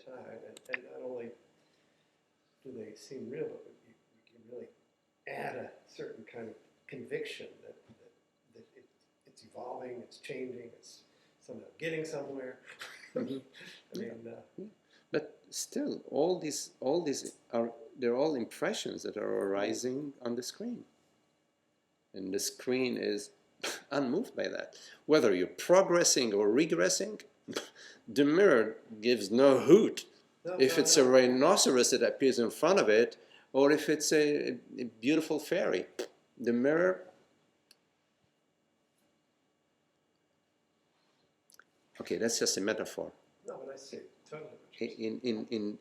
time, and not only do they seem real, but we can really add a certain kind of conviction that it's evolving, it's changing, it's somehow getting somewhere. Mhm. I mean, But still, all these are, they're all impressions that are arising on the screen. And the screen is unmoved by that. Whether you're progressing or regressing, the mirror gives no hoot if it's a rhinoceros that appears in front of it, or if it's a beautiful fairy. The mirror, okay, that's just a metaphor. no, but I see totally what you're saying. In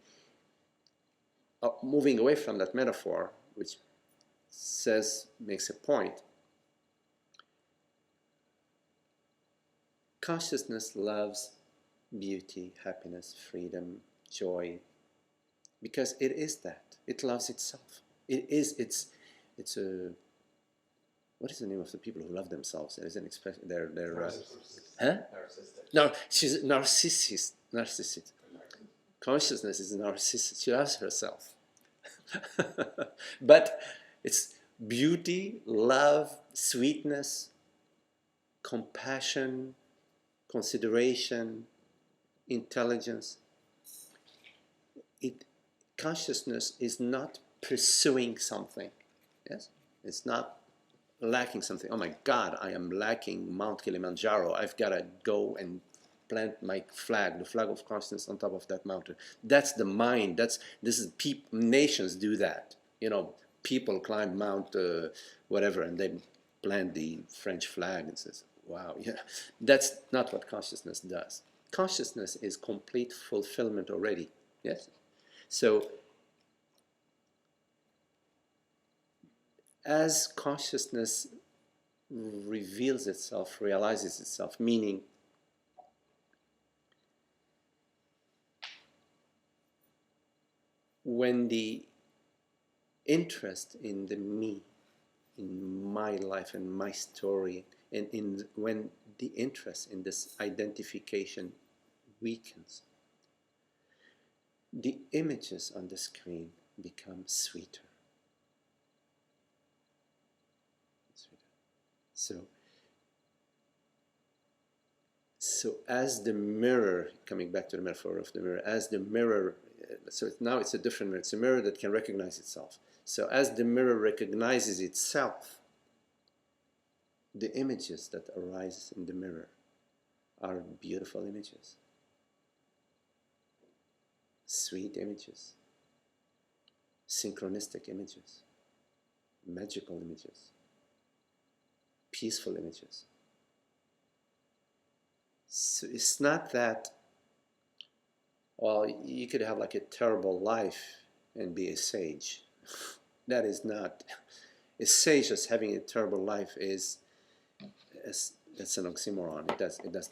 moving away from that metaphor, which makes a point, consciousness loves beauty, happiness, freedom, joy, because it is that. It loves itself. It's a, what is the name of the people who love themselves? There is an expression, they're huh? Narcissistic. No, she's narcissist. Consciousness is narcissist. She loves herself. But it's beauty, love, sweetness, compassion, consideration, intelligence. Consciousness is not pursuing something. Yes, it's not lacking something. Oh my God, I am lacking Mount Kilimanjaro. I've got to go and plant my flag, the flag of consciousness, on top of that mountain. That's the mind. Nations do that. You know, people climb Mount whatever, and they plant the French flag and says, "Wow, yeah." That's not what consciousness does. Consciousness is complete fulfillment already. Yes. So, as consciousness reveals itself, realizes itself, meaning when the interest in the me, in my life and my story, and when the interest in this identification weakens, the images on the screen become sweeter. So as the mirror, coming back to the metaphor of the mirror, as the mirror, so now it's a different mirror. It's a mirror that can recognize itself. So as the mirror recognizes itself, the images that arise in the mirror are beautiful images, sweet images, synchronistic images, magical images, peaceful images. So it's not that, well, you could have like a terrible life and be a sage. That is not. A sage that's having a terrible life that's an oxymoron. It does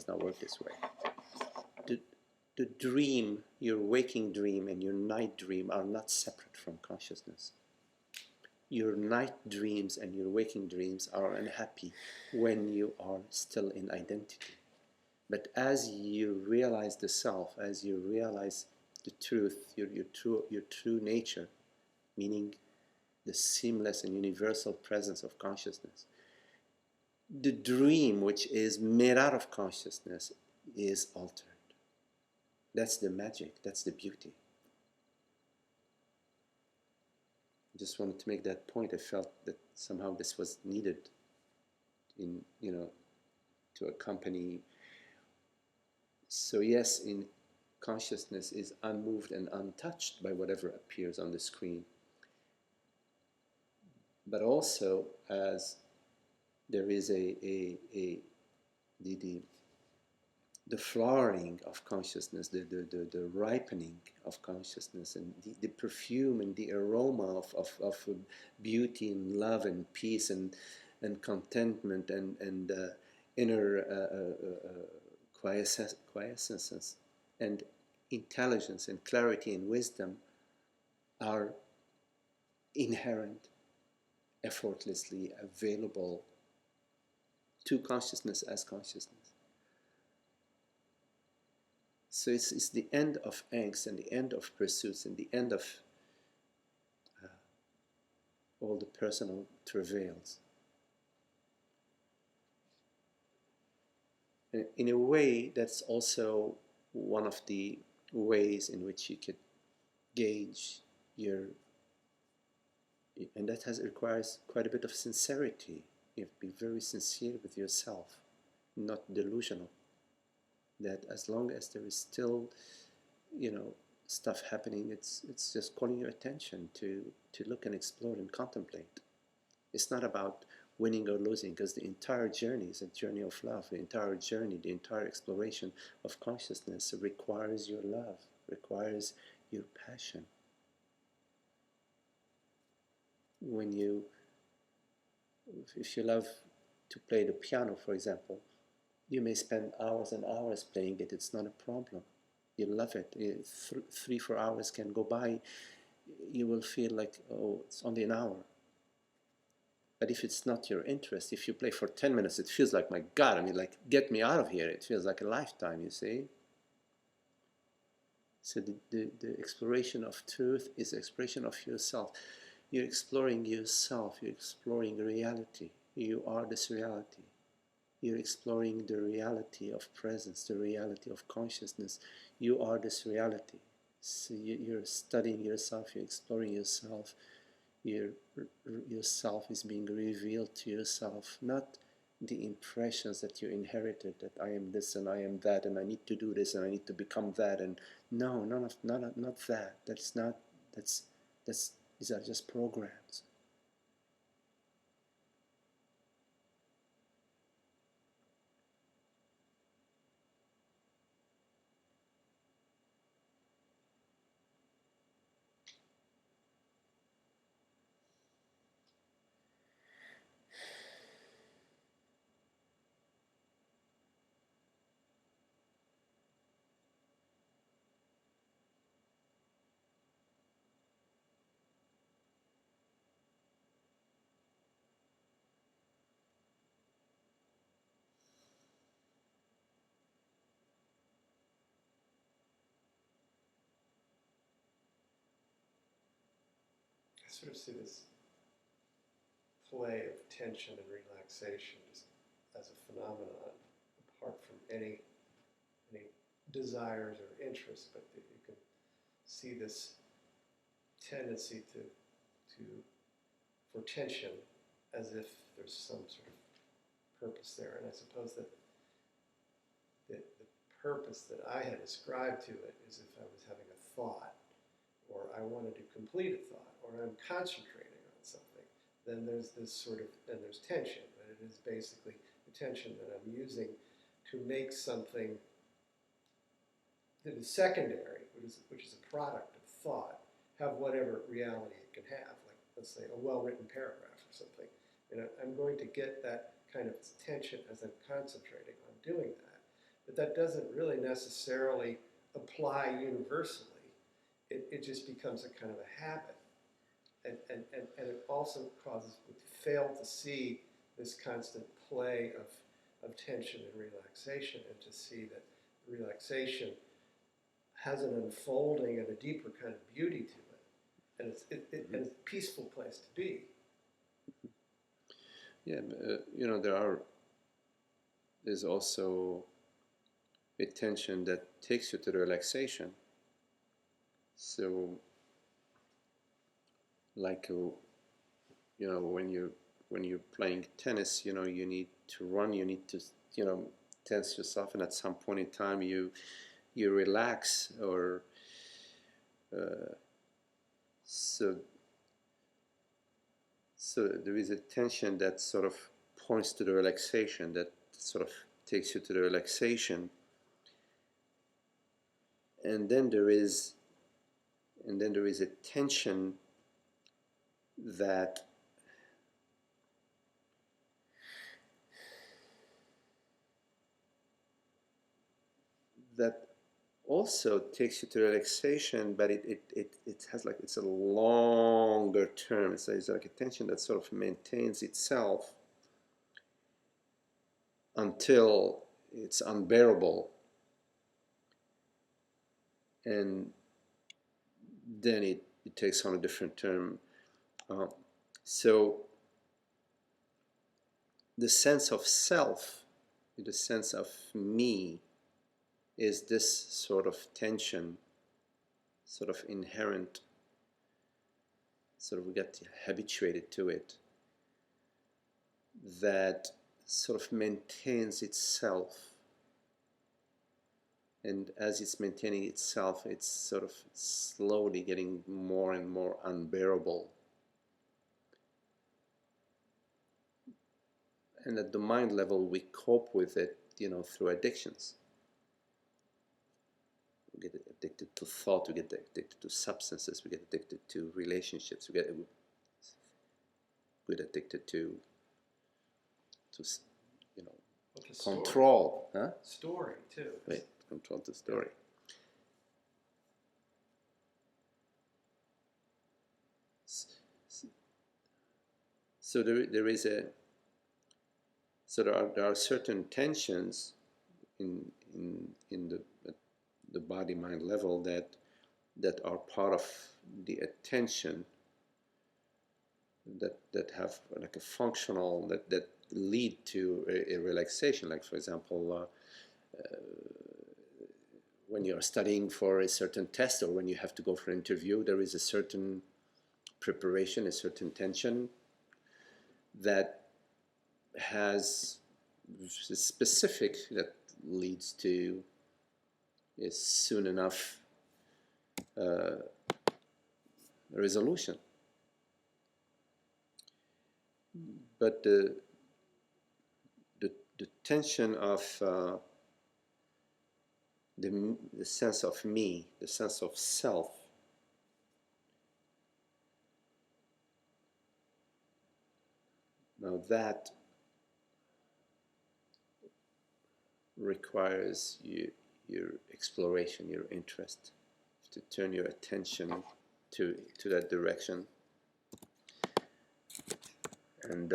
not work this way. The dream, your waking dream and your night dream are not separate from consciousness. Your night dreams and your waking dreams are unhappy when you are still in identity. But as you realize the self, as you realize the truth, your true nature, meaning the seamless and universal presence of consciousness, the dream, which is made out of consciousness, is altered. That's the magic, that's the beauty. I just wanted to make that point. I felt that somehow this was needed to accompany. So yes, in consciousness is unmoved and untouched by whatever appears on the screen. But also, as there is the flowering of consciousness, the ripening of consciousness, and the perfume and the aroma of beauty and love and peace and contentment and inner quiescence and intelligence and clarity and wisdom are inherent, effortlessly available to consciousness as consciousness. So it's the end of angst and the end of pursuits and the end of all the personal travails. And in a way, that's also one of the ways in which you could gauge your, and that requires quite a bit of sincerity. You have to be very sincere with yourself, not delusional. That as long as there is still, stuff happening, it's just calling your attention to look and explore and contemplate. It's not about winning or losing, because the entire journey is a journey of love. The entire journey, the entire exploration of consciousness requires your love, requires your passion. If you love to play the piano, for example, you may spend hours and hours playing it. It's not a problem. You love it. 3-4 hours can go by. You will feel like, oh, it's only an hour. But if it's not your interest, if you play for 10 minutes, it feels like, my God, like, get me out of here. It feels like a lifetime, you see. So the exploration of truth is exploration of yourself. You're exploring yourself. You're exploring reality. You are this reality. You're exploring the reality of presence, the reality of consciousness. You are this reality. So you're studying yourself, you're exploring yourself. Yourself is being revealed to yourself, not the impressions that you inherited, that I am this and I am that and I need to do this and I need to become that, and no, not that. These are just programs. I sort of see this play of tension and relaxation just as a phenomenon, apart from any desires or interests, but that you can see this tendency for tension as if there's some sort of purpose there. And I suppose that the purpose that I had ascribed to it is if I was having a thought, or I wanted to complete a thought, or I'm concentrating on something, then there's this sort of, and there's tension, but it is basically the tension that I'm using to make something that is secondary, which is a product of thought, have whatever reality it can have, like, let's say, a well-written paragraph or something. I'm going to get that kind of tension as I'm concentrating on doing that. But that doesn't really necessarily apply universally. It just becomes a kind of a habit. And it also causes me to fail to see this constant play of tension and relaxation, and to see that relaxation has an unfolding and a deeper kind of beauty to it. And it's a peaceful place to be. Yeah, there's also a tension that takes you to the relaxation. So, like, when you're playing tennis, you need to run, you need to, tense yourself, and at some point in time you relax, or so there is a tension that sort of points to the relaxation, that sort of takes you to the relaxation, and then there is a tension that also takes you to relaxation, but it has, like, it's a longer term. So it's like a tension that sort of maintains itself until it's unbearable, and then it takes on a different term. So the sense of self, the sense of me, is this sort of tension, sort of inherent, sort of we get habituated to it, that sort of maintains itself. And as it's maintaining itself, it's sort of slowly getting more and more unbearable. And at the mind level, we cope with it, through addictions. We get addicted to thought, we get addicted to substances, we get addicted to relationships, we get addicted to control. Huh? Story, too. Right, control the story. So there is a... So there are certain tensions in the body-mind level that are part of the attention, that have like a functional, that lead to a relaxation. Like, for example, when you're studying for a certain test, or when you have to go for an interview, there is a certain preparation, a certain tension that has a specific, that leads to a soon enough resolution. But the tension of the sense of me, the sense of self, now that requires your exploration, your interest, to turn your attention to that direction. And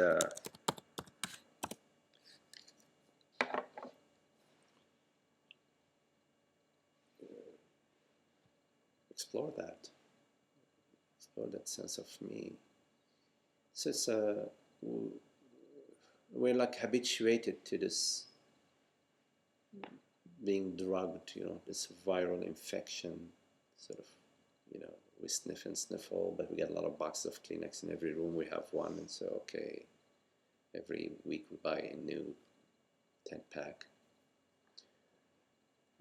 explore that sense of me. So it's we're like habituated to this being drugged, this viral infection, sort of, we sniff and sniffle, but we get a lot of boxes of Kleenex in every room. We have one, and so, okay, every week we buy a new 10-pack.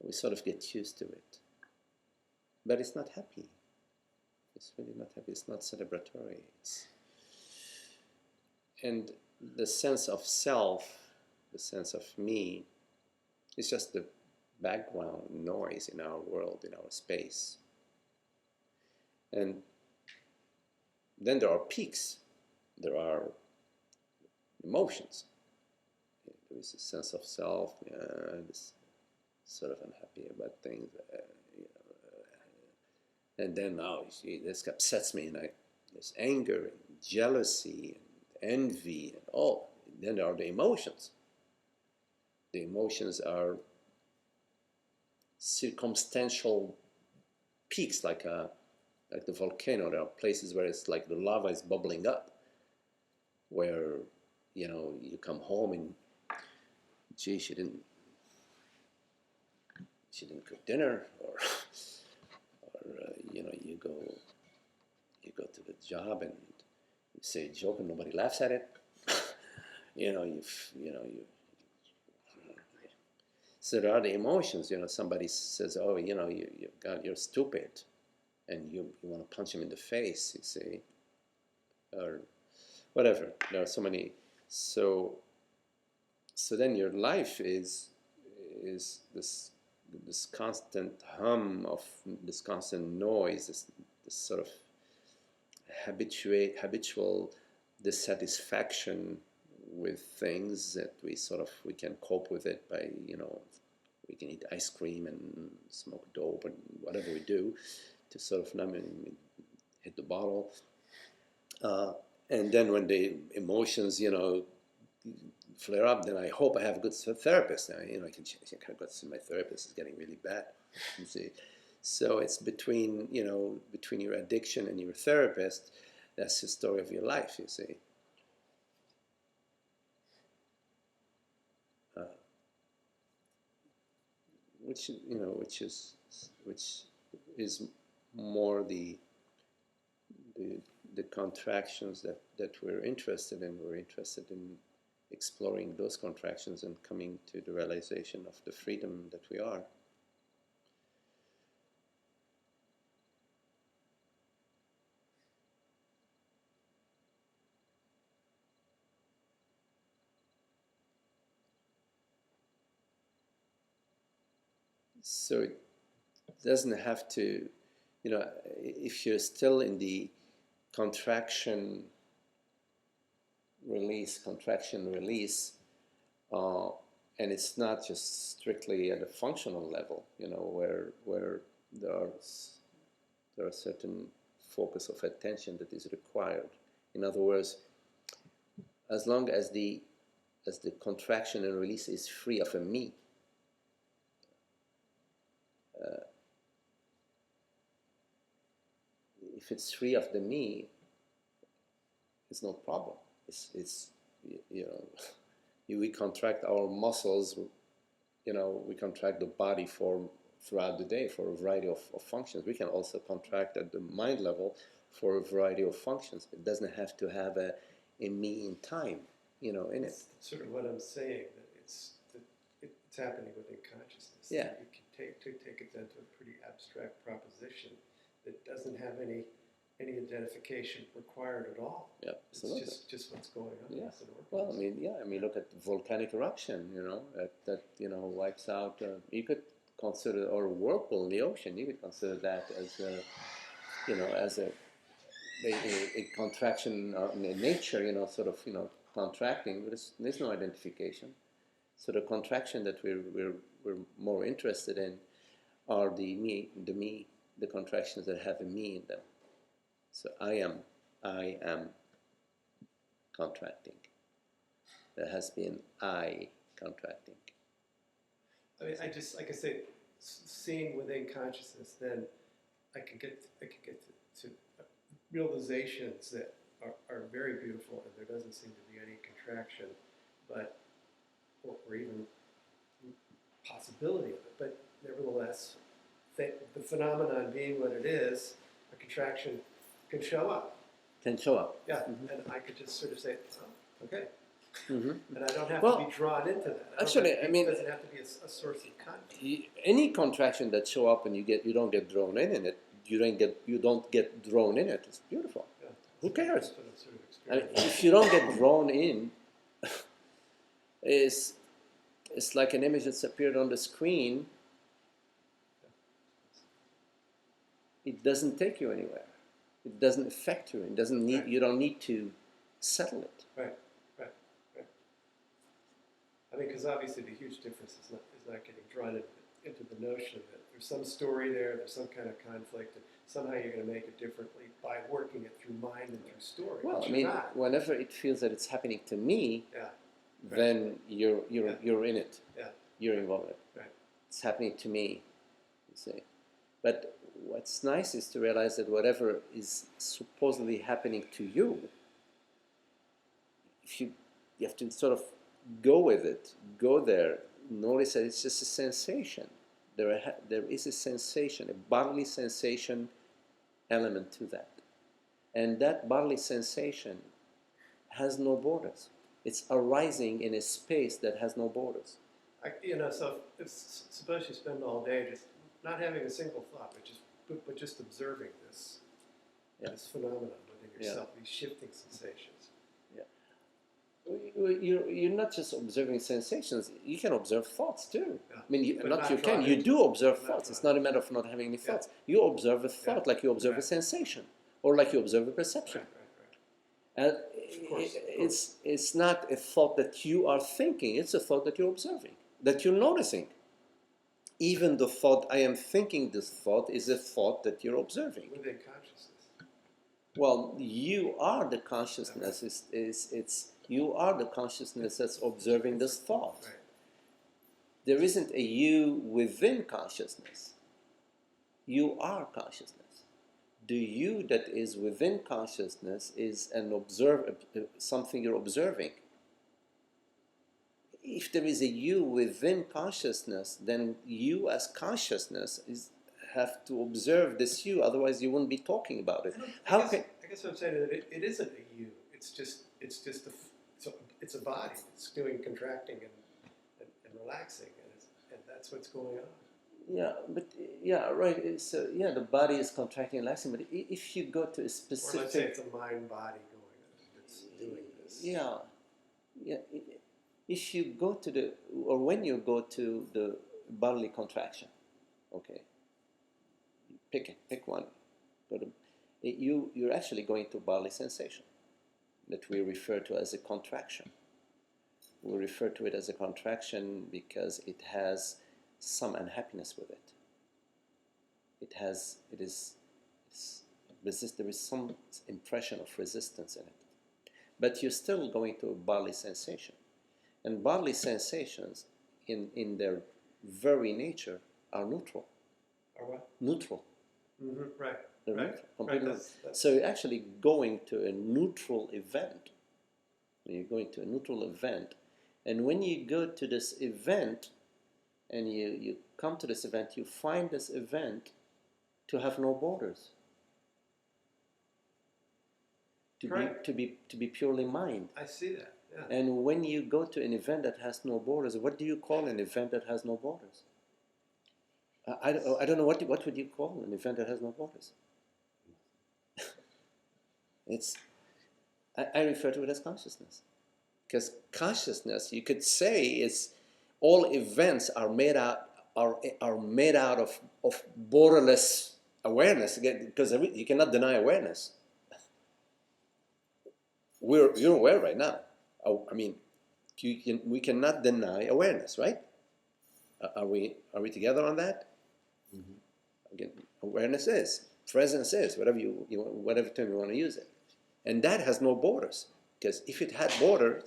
We sort of get used to it. But it's not happy. It's really not happy. It's not celebratory. And the sense of self, the sense of me, is just the background noise in our world, in our space. And then there are peaks. There are emotions. There is a sense of self, this sort of unhappy about things. And then now, this upsets me, and there's anger and jealousy and envy and all. And then there are the emotions. The emotions are circumstantial peaks, like the volcano. There are places where it's like the lava is bubbling up, where you come home and, gee, she didn't cook dinner, or you go to the job and you say a joke and nobody laughs at it. So there are the emotions. Somebody says, "Oh, you're stupid," and you want to punch him in the face. You see, or whatever. There are so many. So then your life is this constant hum of this constant noise, this sort of habitual dissatisfaction with things that we can cope with it by, we can eat ice cream and smoke dope and whatever we do to sort of numb and hit the bottle. And then when the emotions, flare up, then I hope I have a good therapist. I can go see my therapist. Is getting really bad. You see, So it's between, between your addiction and your therapist. That's the story of your life, you see. Which is more the contractions that we're interested in. We're interested in exploring those contractions and coming to the realization of the freedom that we are. So it doesn't have to, if you're still in the contraction release, and it's not just strictly at a functional level, where there are certain focus of attention that is required. In other words, as long as the contraction and release is free of a me, if it's free of the me, it's no problem. We contract our muscles, we contract the body throughout the day for a variety of functions. We can also contract at the mind level for a variety of functions. It doesn't have to have a me in time, in it. That's sort of what I'm saying, that it's happening within consciousness. Yeah. You can take it down to a pretty abstract proposition that doesn't have any identification required at all. Yeah, absolutely. It's just what's going on. Yeah. As an Well, organism. look at volcanic eruption, that wipes out. You could consider, or a whirlpool in the ocean. You could consider that as a contraction in nature. Contracting. But there's no identification. So the contraction that we're more interested in are the contractions that have a me in them. So I am contracting. There has been I contracting. I mean, I just, like I say, seeing within consciousness, then I can get to realizations that are very beautiful, and there doesn't seem to be any contraction, or even possibility of it. But nevertheless, the phenomenon being what it is, a contraction can show up. Yeah, And I could just sort of say, oh, okay. Mm-hmm. And I don't have Well, to be drawn into that. It doesn't have to be a source of content. Any contraction that show up and you don't get drawn in it, you don't get drawn in it. It's beautiful. Yeah, Who cares? That's what I'm sort of experiencing. If you don't get drawn in, it's like an image that's appeared on the screen. It doesn't take you anywhere. It doesn't affect you. It doesn't need. Right. You don't need to settle it. Right. I mean, because obviously the huge difference is not getting drawn into the notion that there's some story there's some kind of conflict, and somehow you're going to make it differently by working it through mind and through story. Well, whenever it feels that it's happening to me, then you're in it. Yeah. You're involved in it. Right. It's happening to me, you see. But what's nice is to realize that whatever is supposedly happening to you, you have to sort of go with it, go there, notice that it's just a sensation. There is a sensation, a bodily sensation element to that. And that bodily sensation has no borders. It's arising in a space that has no borders. So suppose you spend all day just not having a single thought, but just observing this phenomenon within yourself, these shifting sensations. You're not just observing sensations. You can observe thoughts too. Yeah. I mean, you do observe thoughts. It's not a matter of not having any thoughts. You observe a thought like you observe a sensation, or like you observe a perception. Right. And it's not a thought that you are thinking. It's a thought that you're observing, that you're noticing. Even the thought, I am thinking this thought, is a thought that you're observing. Within consciousness. Well, you are the consciousness. You are the consciousness that's observing this thought. Right. There isn't a you within consciousness. you are consciousness. The you that is within consciousness is something you're observing. If there is a you within consciousness, then you as consciousness have to observe this you, otherwise you wouldn't be talking about it. I guess what I'm saying is that it isn't a you. It's just it's a body. It's doing contracting and relaxing, and that's what's going on. Yeah, but yeah, right. So yeah, the body is contracting and relaxing. But if you go to a specific, or let's say it's a mind-body going on that's doing this. Yeah, yeah. If you go to when you go to the bodily contraction, okay, pick one. You're actually going to bodily sensation that we refer to as a contraction. We refer to it as a contraction because it has some unhappiness with it. There is some impression of resistance in it. But you're still going to a bodily sensation. And bodily sensations, in their very nature, are neutral. Are what? Neutral. Mm-hmm. Right. They're right. neutral. Completely. Right. That's So you're actually going to a neutral event. You're going to a neutral event. And when you go to this event, and you come to this event, you find this event to have no borders. To be purely mind. I see that. Yeah. And when you go to an event that has no borders, what do you call an event that has no borders? I don't know, what would you call an event that has no borders? I refer to it as consciousness. Because consciousness, you could say, is all events are made out of borderless awareness, because you cannot deny awareness. You're aware right now. I mean, we cannot deny awareness, right? Are we together on that? Mm-hmm. Again, awareness is, presence is, whatever term you want to use it, and that has no borders. Because if it had borders,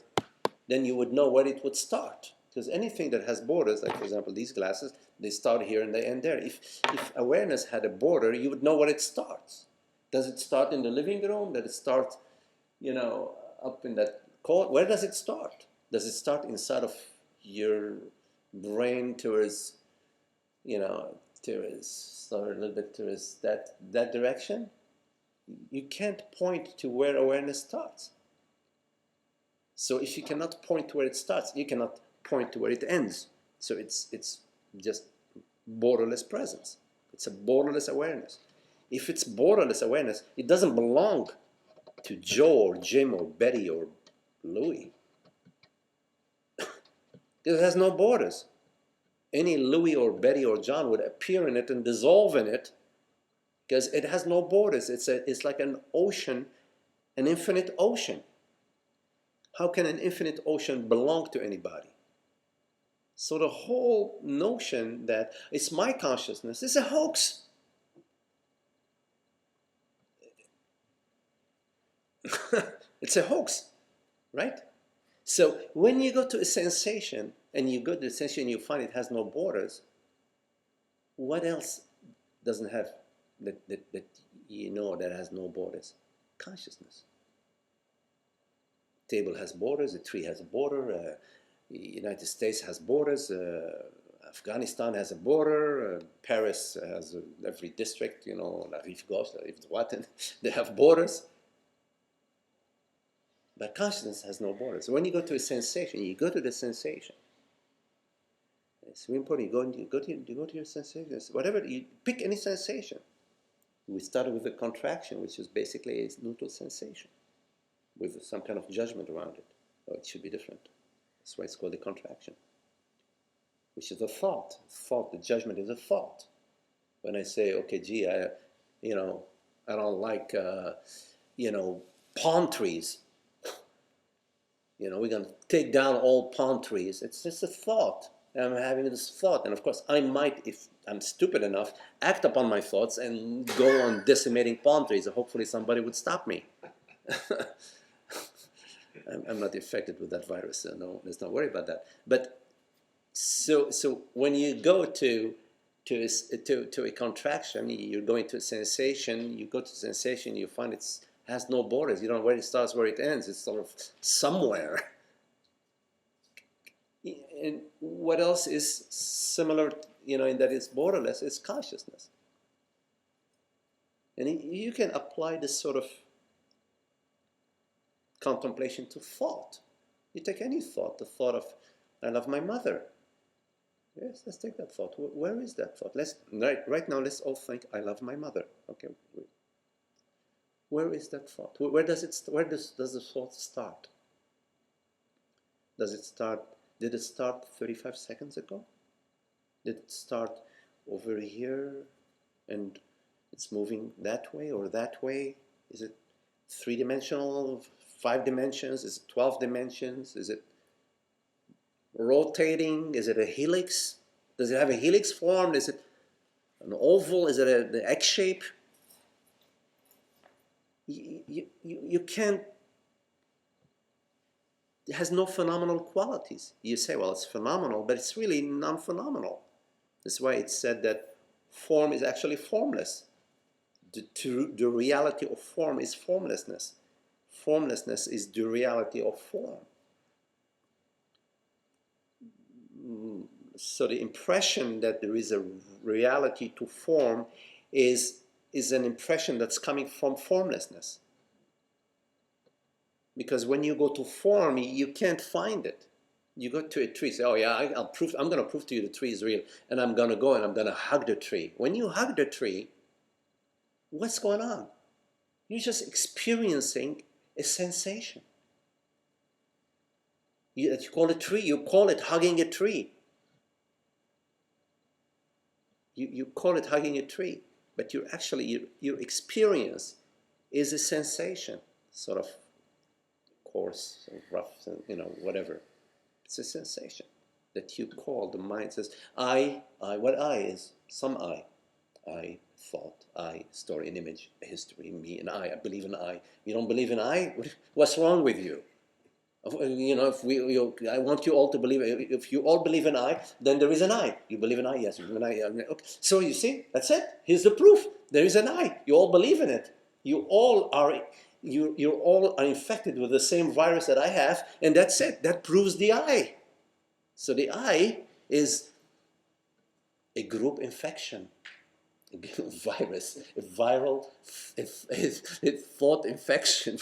then you would know where it would start. Because anything that has borders, like for example these glasses, they start here and they end there. If awareness had a border, you would know where it starts. Does it start in the living room? Does it start, up in that corner? Where does it start? Does it start inside of your brain towards that direction? You can't point to where awareness starts. So if you cannot point to where it starts, you cannot point to where it ends. So it's just borderless presence. It's a borderless awareness. If it's borderless awareness, it doesn't belong to Joe or Jim or Betty or Louis. It has no borders. Any Louis or Betty or John would appear in it and dissolve in it because it has no borders. It's like an ocean, an infinite ocean. How can an infinite ocean belong to anybody? So the whole notion that it's my consciousness is a hoax. It's a hoax, right? So when you go to a sensation, and you go to the sensation and you find it has no borders, what else doesn't have that has no borders? Consciousness. Table has borders, a tree has a border, the United States has borders, Afghanistan has a border, Paris has every district, La Rive Gauche, La Rive Droite, they have borders. But consciousness has no borders. So when you go to a sensation, you go to the sensation. It's really important. You go to your sensations. Whatever, you pick any sensation. We started with a contraction, which is basically a neutral sensation with some kind of judgment around it. Oh, it should be different. That's why it's called a contraction, which is a thought. The judgment is a thought. When I say, okay, gee, I don't like, palm trees. We're going to take down all palm trees. It's just a thought. I'm having this thought. And of course, I might, if I'm stupid enough, act upon my thoughts and go on decimating palm trees. Hopefully somebody would stop me. I'm not infected with that virus, so no, let's not worry about that. But so when you go to to a contraction. You're going to a sensation. You go to sensation. You find it has no borders. You don't know where it starts, where it ends. It's sort of somewhere. And what else is similar, in that it's borderless? It's consciousness. And you can apply this sort of contemplation to thought. You take any thought, the thought of, I love my mother. Yes, let's take that thought. Where is that thought? Right now, let's all think, I love my mother. Okay. Where is that thought? Where does the thought start? Did it start 35 seconds ago? Did it start over here and it's moving that way or that way? Is it 3-dimensional, 5 dimensions? Is it 12 dimensions? Is it rotating? Is it a helix? Does it have a helix form? Is it an oval? Is it the X shape? You can't. It has no phenomenal qualities. You say, well, it's phenomenal, but it's really non-phenomenal. That's why it's said that form is actually formless. The reality of form is formlessness. Formlessness is the reality of form. So the impression that there is a reality to form is an impression that's coming from formlessness. Because when you go to form, you can't find it. You go to a tree, say, oh yeah, I'm going to prove to you the tree is real, and I'm going to go and I'm going to hug the tree. When you hug the tree, what's going on? You're just experiencing a sensation. You call it tree, you call it hugging a tree. You call it hugging a tree, but your experience is a sensation, sort of coarse, rough, whatever. It's a sensation that you call. The mind says, what I is some I. I thought, I, story, an image, a history, me, and I believe in I. You don't believe in I? What's wrong with you? I want you all to believe. If you all believe in I, then there is an I. You believe in I, yes. You believe in I. Okay. So you see, that's it. Here's the proof. There is an I. You all believe in it. You all are infected with the same virus that I have, and that's it. That proves the I. So the I is a group infection, a virus, a viral thought infection.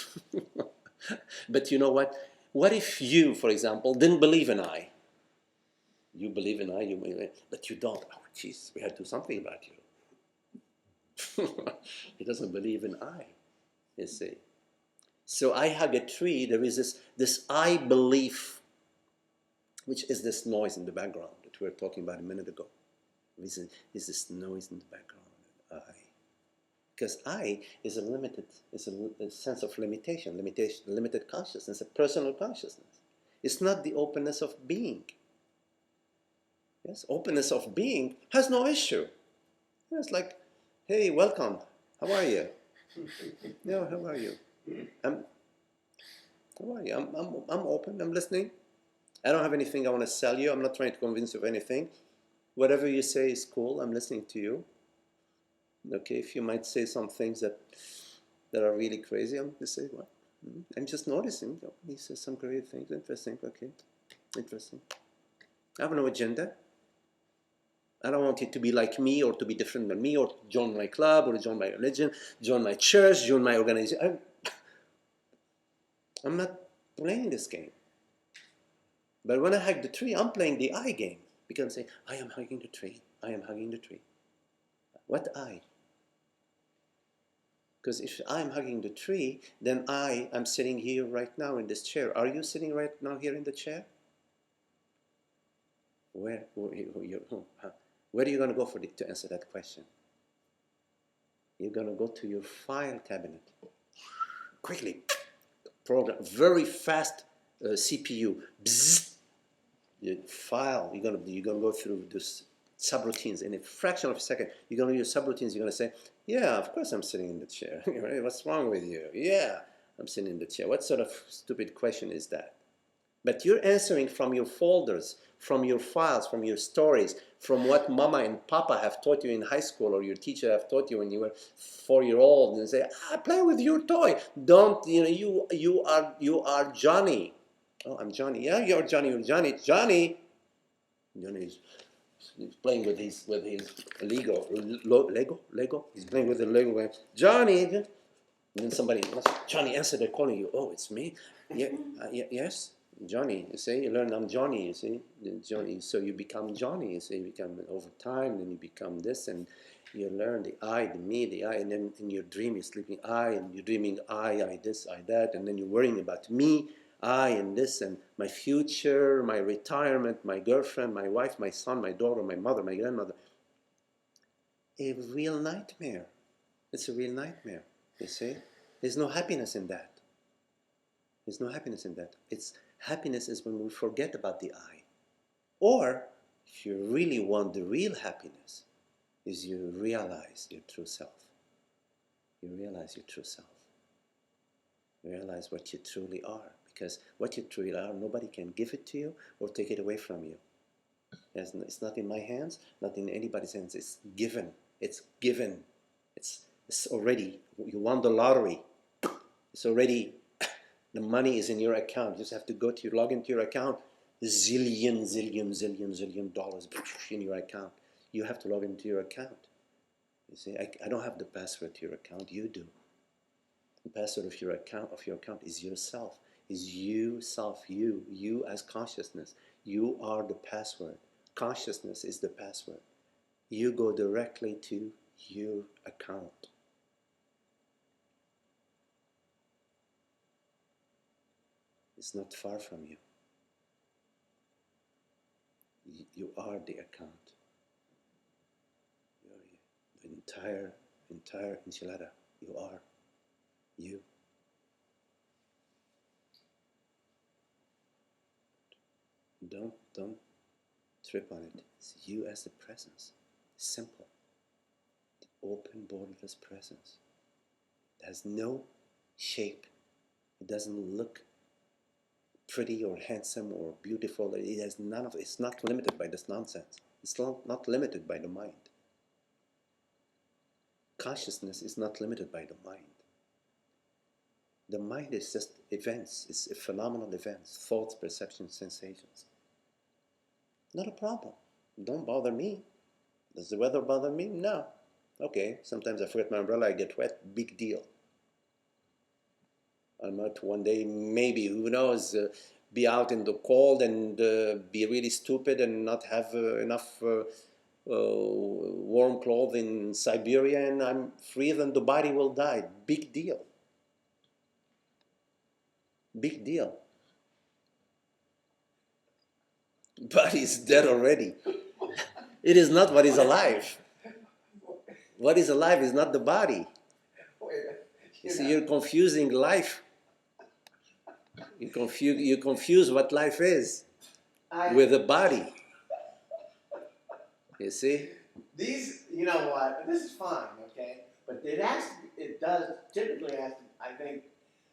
But you know what? What if you, for example, didn't believe in I? You believe in I, but you don't. Oh, jeez, we had to do something about you. He doesn't believe in I, you see. So I hug a tree, there is this I belief, which is this noise in the background that we were talking about a minute ago. Is this noise in the background, I. Because I is a sense of limitation, limited consciousness, a personal consciousness. It's not the openness of being. Yes, openness of being has no issue. It's like, hey, welcome. How are you? No, how are you? How are you? I'm open. I'm listening. I don't have anything I want to sell you. I'm not trying to convince you of anything. Whatever you say is cool. I'm listening to you. Okay, if you might say some things that are really crazy, I'm just say, what? I'm just noticing. He says some crazy things. Interesting. Okay, interesting. I have no agenda. I don't want it to be like me or to be different than me or to join my club or join my religion, join my church, join my organization. I'm not playing this game. But when I hug the tree, I'm playing the I game. Because I'm saying, I am hugging the tree. I am hugging the tree. What I? Because if I'm hugging the tree, then I'm sitting here right now in this chair. Are you sitting right now here in the chair? Where are you going to go to answer that question? You're going to go to your file cabinet. Quickly. Program. Very fast CPU. Bzzz. Your file. You're going to go through this subroutines. In a fraction of a second, you're going to use subroutines. You're going to say, yeah, of course I'm sitting in the chair. What's wrong with you? Yeah, I'm sitting in the chair. What sort of stupid question is that? But you're answering from your folders, from your files, from your stories, from what mama and papa have taught you in high school, or your teacher have taught you when you were 4-year-old, and say, play with your toy. Don't, you are Johnny. Oh, I'm Johnny. Yeah, you're Johnny. You're Johnny. Johnny. Johnny he's playing with his Lego. He's playing with the Lego. Johnny. And then somebody, Johnny, answer, they're calling you. Oh, it's me. Yeah, yes, Johnny. You see, you learn I'm Johnny. You see, Johnny. So you become Johnny. You see, you become over time. Then you become this, and you learn the I, the me, the I, and then in your dream you're sleeping I, and you're dreaming I this, I that, and then you're worrying about me, I, and this, and my future, my retirement, my girlfriend, my wife, my son, my daughter, my mother, my grandmother. A real nightmare. It's a real nightmare. You see, there's no happiness in that. There's no happiness in that. It's happiness is when we forget about the I. Or, if you really want the real happiness, is you realize your true self. You realize your true self. You realize what you truly are. Because what you truly are, nobody can give it to you or take it away from you. It's not in my hands, not in anybody's hands. It's given. It's given. It's already, you won the lottery. It's already, the money is in your account. You just have to log into your account. Zillion dollars in your account. You have to log into your account. You see, I don't have the password to your account. You do. The password of your account is yourself. Is you self, you as consciousness. You are the password. Consciousness is the password. You go directly to your account. It's not far from you. You are the account. You're the entire enchilada. You are you. Don't trip on it. It's you as the presence. Simple. The open, borderless presence. It has no shape. It doesn't look pretty or handsome or beautiful. It has none of it. It's not limited by this nonsense. It's not limited by the mind. Consciousness is not limited by the mind. The mind is just events. It's a phenomenal events, thoughts, perceptions, sensations. Not a problem. Don't bother me. Does the weather bother me? No. Okay, sometimes I forget my umbrella, I get wet. Big deal. I might one day, maybe, who knows, be out in the cold and be really stupid and not have enough warm clothes in Siberia, and I'm free, then the body will die. Big deal. Big deal. Body is dead already. It is not what is alive. What is alive is not the body. You see, you're confusing life. You confuse what life is with the body. You see? These, you know what? This is fine, okay? But it does typically has to, I think,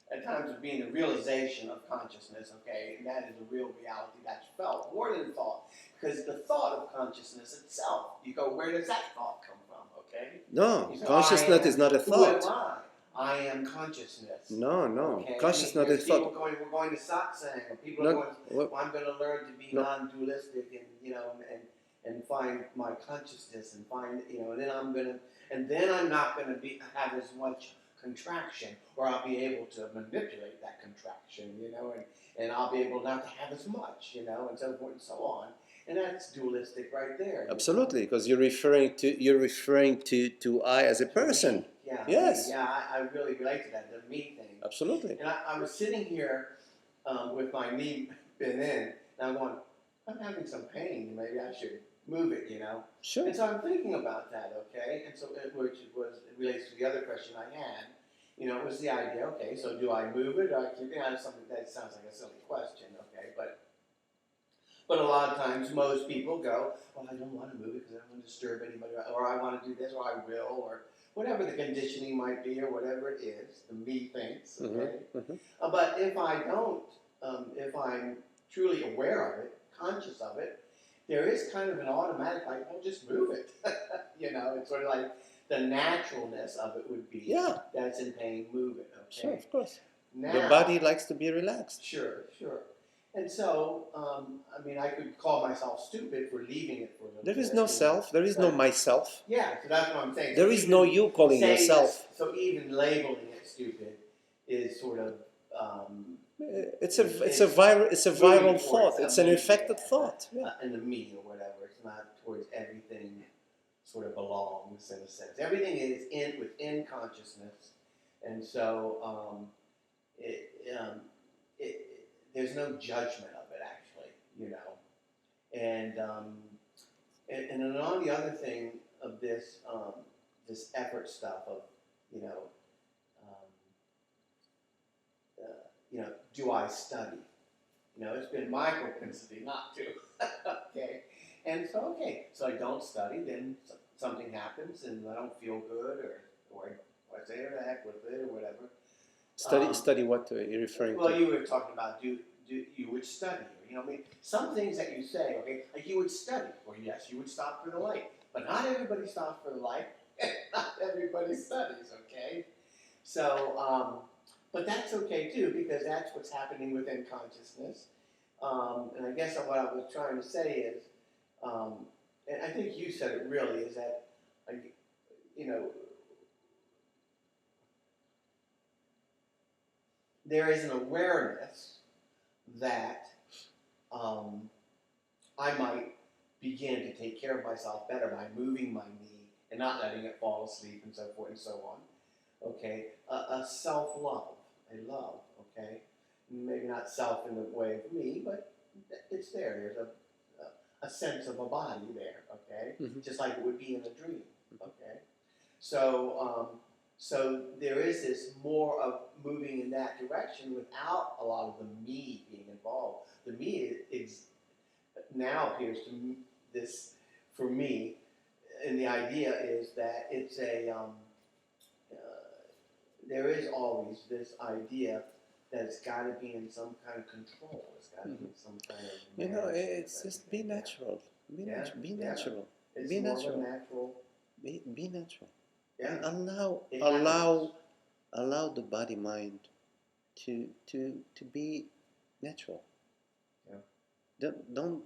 at times of being a realization of consciousness, okay? And that is a real reality that's felt more than thought. Because the thought of consciousness itself, you go, where does that thought come from, okay? No, You say, consciousness is not a thought. Who am I? I am consciousness. No. Okay? Consciousness is people thought. we're going to satsang, or people are going, well, I'm going to learn to be non-dualistic and, you know, and find my consciousness and find, you know, and then I'm not going to have as much contraction, or I'll be able to manipulate that contraction, you know, and I'll be able not to have as much, you know, and so forth and so on. And that's dualistic right there. Absolutely, because you're referring to I as a person. Yeah. Yes. Yeah, I really relate to that, the me thing. Absolutely. And I was sitting here with my knee bent in, and I'm going, I'm having some pain. Maybe I should move it, you know. Sure. And so I'm thinking about that, okay. And so it relates to the other question I had. You know, it was the idea. Okay, so do I move it? Or I keep it? Something that sounds like a silly question, okay, but a lot of times, most people go, well, I don't want to move it because I don't want to disturb anybody, or I want to do this, or I will, or whatever the conditioning might be, or whatever it is, the me thinks, okay? But if I don't, if I'm truly aware of it, conscious of it, there is kind of an automatic, like, well, just move it. You know, it's sort of like the naturalness of it would be, Yeah. that's in pain, move it, okay? Sure, of course. Now, The body likes to be relaxed. Sure, sure. And so, I mean, I could call myself stupid for leaving it for a little bit. There is no self. There is no myself. Yeah, so that's what I'm saying. There So is no you calling saying yourself. this, so even labeling it stupid is sort of It's a viral thought. It's an infected thought. Yeah. in the me or whatever. It's not towards everything. Sort of belongs in a sense. Everything is within consciousness, and so there's no judgment of it actually, you know. And on the other thing of this this effort stuff of you know do I study? You know, it's been my propensity not to. Okay. And so, so I don't study, then something happens and I don't feel good, or I say, the heck with it, or whatever. Study what you're referring to? Well, you were talking about do you would study, you know, I mean, some things that you say, okay, like you would study, or yes, you would stop for the light, but not everybody stops for the light, not everybody studies, okay? So, but that's okay too, because that's what's happening within consciousness. And I guess what I was trying to say is, and I think you said it really, is that, you know, there is an awareness that I might begin to take care of myself better by moving my knee and not letting it fall asleep and so forth and so on. Okay, a self-love, a love, okay? Maybe not self in the way of me, but it's there. There's a sense of a body there, okay? Mm-hmm. Just like it would be in a dream, okay? So, so there is this more of moving in that direction without a lot of the me being involved. The me now appears to me, this, for me, and the idea is that it's a, there is always this idea that it's got to be in some kind of control. It's got to be in some kind of. You know, it's just be natural. Be natural. Be natural. It's be more natural. Natural. Be natural. Yeah. And allow the body mind to be natural. Yeah. Don't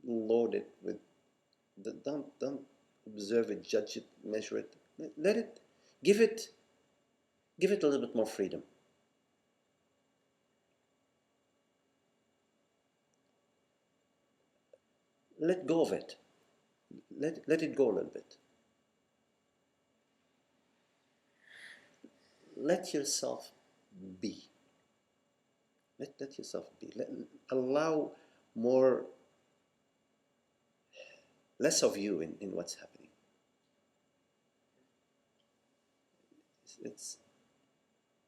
load it with. Don't observe it, judge it, measure it. Let it. Give it a little bit more freedom. Let go of it. Let it go a little bit. Let yourself be. Let yourself be. Allow less of you in what's happening.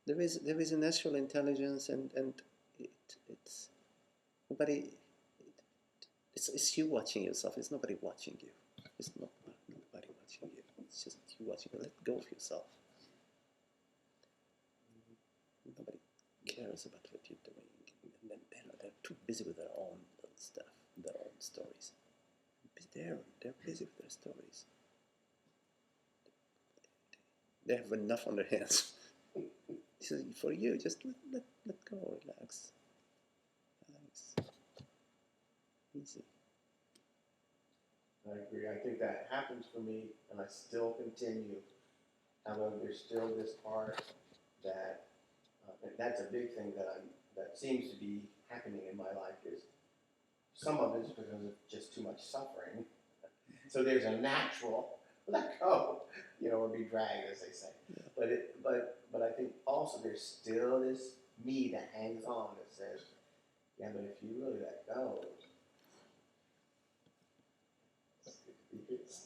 There is a natural intelligence, and it's nobody. It's you watching yourself. It's nobody watching you. It's not nobody watching you. It's just you watching. Let go of yourself. Nobody cares about what you're doing, and then they're too busy with their own stuff, their own stories. They're busy with their stories. They have enough on their hands. So for you, just let go, relax. Easy. I agree. I think that happens for me, and I still continue. However, there's still this part that, and that's a big thing that seems to be happening in my life, is some of it is because of just too much suffering. So there's a natural let go, or be dragged, as they say. Yeah. But I think also there's still this me that hangs on that says, yeah, but if you really let go,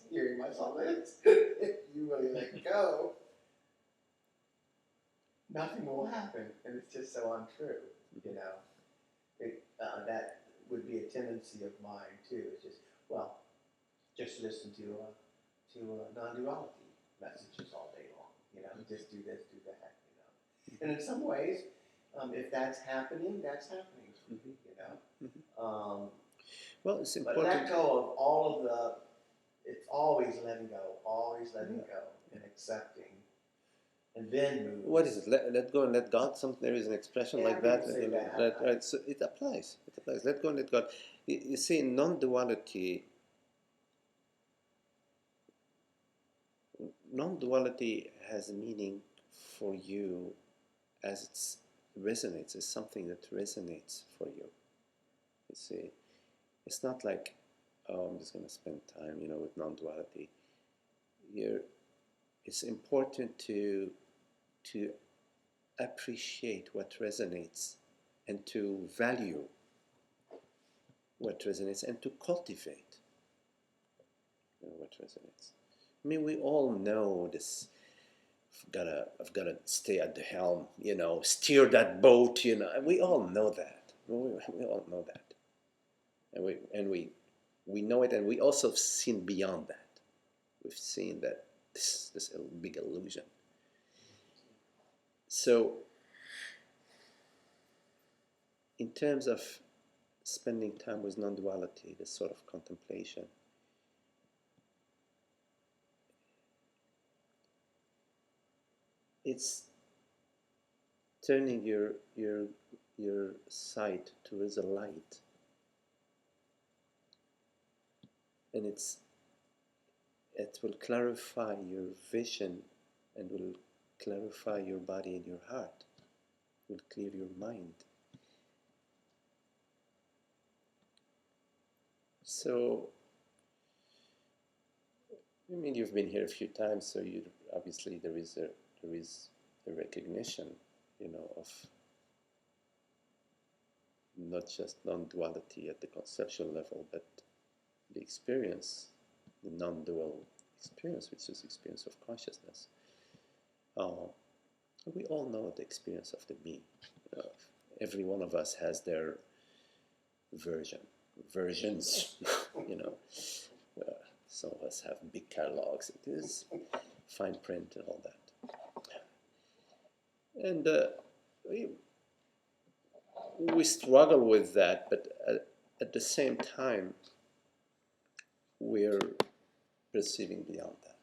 hearing myself, if you really let go, nothing will happen, and it's just so untrue, that would be a tendency of mine too. It's just listen to non-duality messages all day long, just do this, do that, And in some ways, if that's happening, that's happening. Mhm. you know. Mhm. Well, it's But important. let go of all of the, it's always letting go, always letting Yeah. go and accepting, and then moving. What is it? Let go and let God. There is an expression Yeah, like that. people say that. Right. So it applies. It applies. Let go and let God. You see, non-duality. Non-duality has a meaning for you as it resonates. It's something that resonates for you. You see, it's not like, oh, I'm just going to spend time, with non-duality. It's important to appreciate what resonates and to value what resonates and to cultivate what resonates. I mean, we all know this. I've gotta stay at the helm, steer that boat, We all know that. We all know that, and we know it, and we also have seen beyond that. We've seen that this big illusion. So, in terms of spending time with non-duality, this sort of contemplation, it's turning your sight towards the light, and it will clarify your vision and will clarify your body and your heart, will clear your mind. So, I mean, you've been here a few times, so obviously there is a recognition, of not just non-duality at the conceptual level, but the experience, the non-dual experience, which is experience of consciousness. We all know the experience of the me. Every one of us has their versions, some of us have big catalogs. It is fine print and all that. And we struggle with that, but at the same time, we're perceiving beyond that.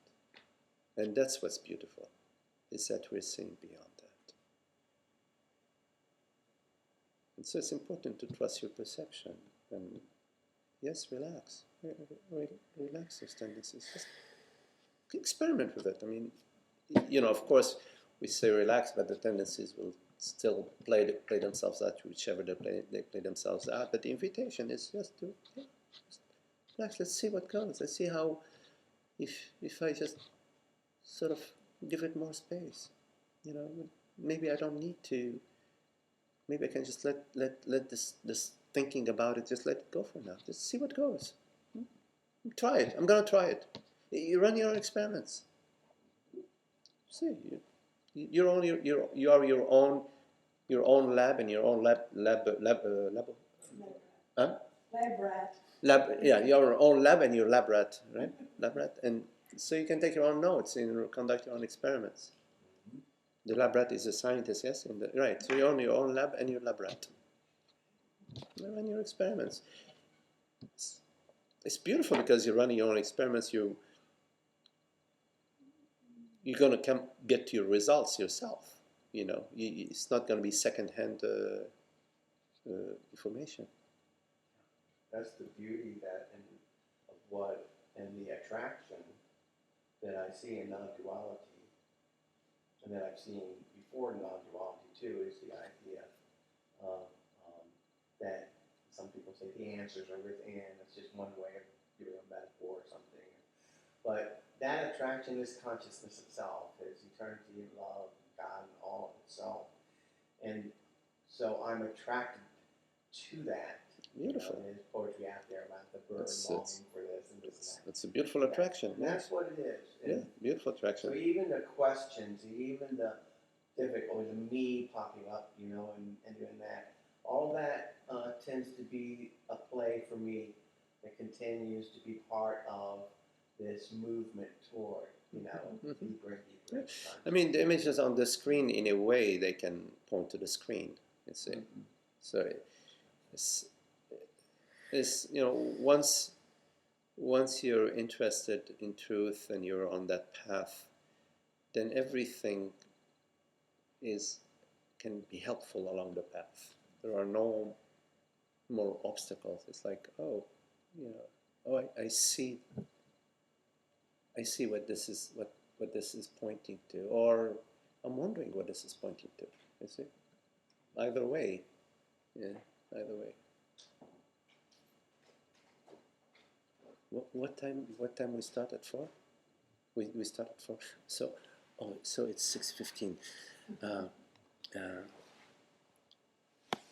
And that's what's beautiful, is that we're seeing beyond that. And so it's important to trust your perception. And yes, relax. Relax those tendencies. Just experiment with it. I mean, of course, we say relax, but the tendencies will still play themselves out, whichever they play themselves out. But the invitation is just to just relax. Let's see what goes. Let's see how, if I just sort of give it more space, maybe I don't need to. Maybe I can just let this thinking about it, just let it go for now. Just see what goes. Try it. I'm gonna try it. You run your own experiments. See, you are your own lab and your own lab. Huh? Lab rat. Yeah, your own lab and your lab rat, right? Lab rat, and so you can take your own notes and conduct your own experiments. The lab rat is a scientist, yes, right. So you own your own lab and your lab rat. You run your experiments. It's beautiful because you're running your own experiments. You're going to get to your results yourself. It's not going to be secondhand information. That's the beauty of what and the attraction that I see in non-duality, and that I've seen before non-duality too, is the idea of that some people say the answers are within. It's just one way of giving a metaphor or something. But that attraction is consciousness itself, is eternity and love, God and all of itself. And so I'm attracted to that. Beautiful. There's poetry out there about the bird longing for this and this and that. It's a beautiful attraction. And that's what it is. Yeah, beautiful attraction. So even the questions, even the difficulty, the me popping up, and doing that, all that tends to be a play for me that continues to be part of this movement toward, deeper and deeper. I mean, the images on the screen, in a way, they can point to the screen. You see, so It's, once you're interested in truth and you're on that path, then everything can be helpful along the path. There are no more obstacles. It's like, I see what this is what this is pointing to, or I'm wondering what this is pointing to. You see? Either way. Yeah, either way. What time we start at 4? We start at 4. So it's 6:15.